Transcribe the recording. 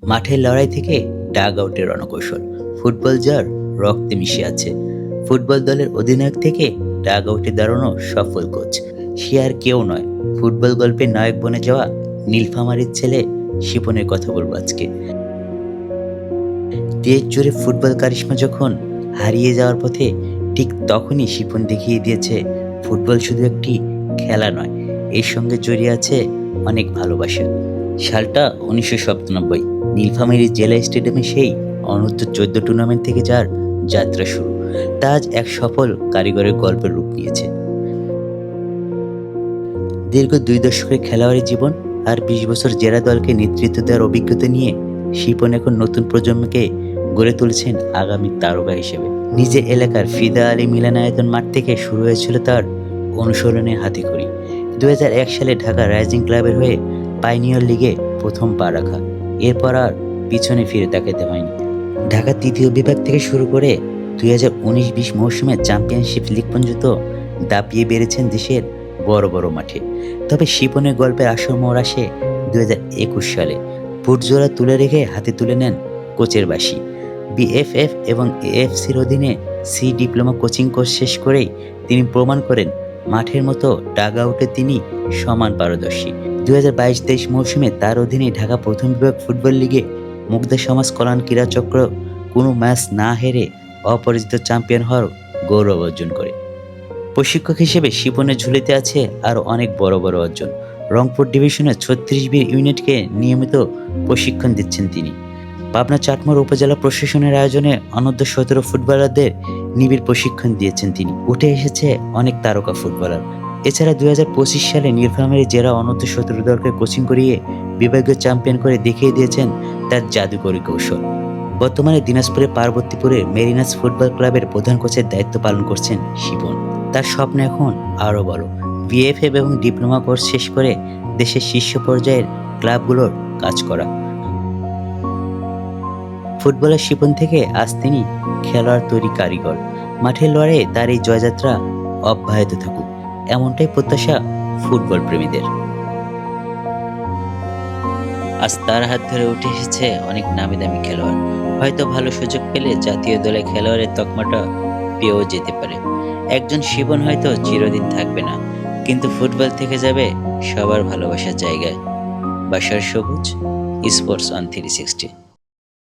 মাঠের লড়াই থেকে ডাগ আউটের রণকৌশল, ফুটবল যার রক্তে মিশে আছে। ফুটবল দলের অধিনায়ক থেকে ডাগ আউটে দাঁড়ানো সফল কোচ, সে আর কেউ নয়, ফুটবল গল্পের নায়ক বনে যাওয়া নীলফামারীর ছেলে শিপনের কথা বলবো আজকে। দেশ জুড়ে ফুটবল কারিশমা যখন হারিয়ে যাওয়ার পথে, ঠিক তখনই শিপন দেখিয়ে দিয়েছে ফুটবল শুধু একটি খেলা নয়, এর সঙ্গে জড়িয়ে আছে অনেক ভালোবাসা। সালটা 1997, নীলফামারী জেলা স্টেডিয়ামে সেই অনূর্ধ্ব 14 টুর্নামেন্ট থেকে যার যাত্রা শুরু, তা আজ এক সফল কারিগরের গল্পের রূপ নিয়েছে। দীর্ঘ 2 দশকের খেলোয়াড়ি জীবন আর 20 বছর জেলা দলকে নেতৃত্ব দেওয়ার অভিজ্ঞতা নিয়ে শিপন এখন নতুন প্রজন্মকে গড়ে তুলেছেন আগামী তারকা হিসেবে। নিজের এলাকার ফিদা আলী মিলনায়তন মাঠ থেকে শুরু হয়েছিল তার অনুশীলনের হাতেখড়ি। 2001 সালে ঢাকা রাইজিং ক্লাবের হয়ে পাইনিয়র লিগে প্রথম পা রাখা, এরপর আর পিছনে ফিরে তাকাতে হয়নি। ঢাকা তৃতীয় বিভাগ থেকে শুরু করে 2019-20 মৌসুমে চ্যাম্পিয়নশিপ লিগ পর্যন্ত দাপিয়ে বেড়েছেন দেশের বড় বড় মাঠে। তবে শিপনের গল্পের আসল মোড় আসে 2021 সালে। বুটজোড়া তুলে রেখে হাতে তুলে নেন কোচের বাসি। বিএফএফ এবং এএফসির অধীনে সি ডিপ্লোমা কোচিং কোর্স শেষ করেই তিনি প্রমাণ করেন মাঠের মতো ডাগ আউটে তিনি সমান পারদর্শী। 2022-23 মৌসুমে তার অধীনে ঢাকা প্রথম বিভাগ ফুটবল লিগে মুগ্ধা সমাজ কল্যাণ ক্রীড়া চক্র কোনো ম্যাচ না হেরে অপরাজিত চ্যাম্পিয়ন হওয়ার গৌরব অর্জন করে। প্রশিক্ষক হিসেবে শিপনের ঝুলিতে আছে আরও অনেক বড় বড় অর্জন। রংপুর ডিভিশনের 36 ইউনিটকে নিয়মিত প্রশিক্ষণ দিচ্ছেন তিনি। পাবনা চাটমোহর উপজেলা প্রশাসনের আয়োজনে অনূর্ধ্ব 17 ফুটবলারদের নিবিড় প্রশিক্ষণ দিয়েছেন তিনি। উঠে এসেছে অনেক তারকা ফুটবলার। এছাড়া 2025 সালে নীলফামারী জেলা অনূর্ধ্ব 17 দলকে কোচিং করিয়ে বিভাগীয় চ্যাম্পিয়ন করে দেখিয়ে দিয়েছেন তার জাদুকরী কৌশল। বর্তমানে দিনাজপুরের পার্বতীপুরে মেরিনাস ফুটবল ক্লাবের প্রধান কোচের দায়িত্ব পালন করছেন শিপন। তার স্বপ্ন এখন আরও বড়, বিএফএফ এবং ডিপ্লোমা কোর্স শেষ করে দেশের শীর্ষ পর্যায়ের ক্লাবগুলোর কাজ করা। ফুটবলের শিপন থেকে আজ তিনি খেলোয়াড় তৈরি কারিগর। মাঠের লড়াইয়ে তার এই জয়যাত্রা অব্যাহত থাকুক, এমনটাই প্রত্যাশা ফুটবল প্রেমীদের। আজ তার হাত ধরে উঠে এসেছে অনেক নামি দামি খেলোয়াড়, হয়তো ভালো সুযোগ পেলে জাতীয় দলে খেলোয়াড়ের তকমাটা পেয়েও যেতে পারে। একজন শিপন হয়তো চিরদিন থাকবে না, কিন্তু ফুটবল থেকে যাবে সবার ভালোবাসার জায়গায়। বাসার সবুজ, স্পোর্টস অন 360।